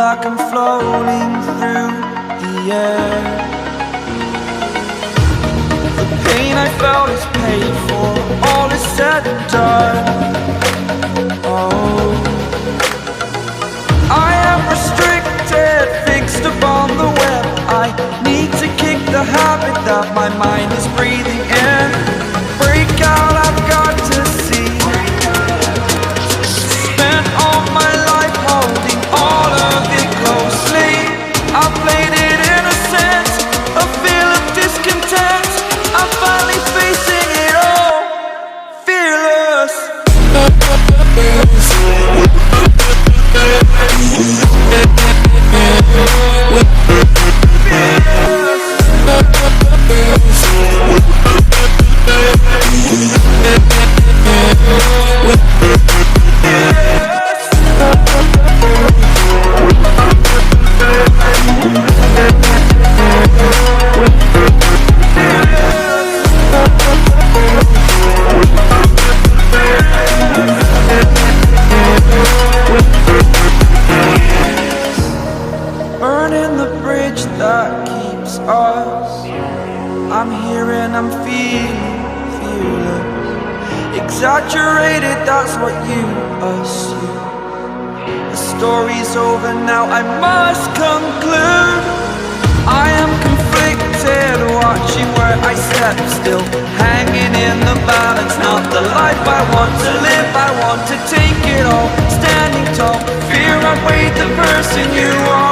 like I'm floating through the air. The pain I felt is paid for, all is said and done. Oh, I am restricted, fixed upon the web. I need to kick the habit that my mind is breathing in. Break out, I've got to see. Spent all my life holding all of it closely. I played it innocent, a feel of discontent. I'm finally facing it all, fearless. Burning the bridge that keeps us. I'm here and I'm feeling fearless. Exaggerated, that's what you assume. The story's over now, I must conclude. I am conflicted, watching where I step still, hanging in the balance. Not the life I want to live, I want to take it all. Standing tall, fear I weighed the person you are.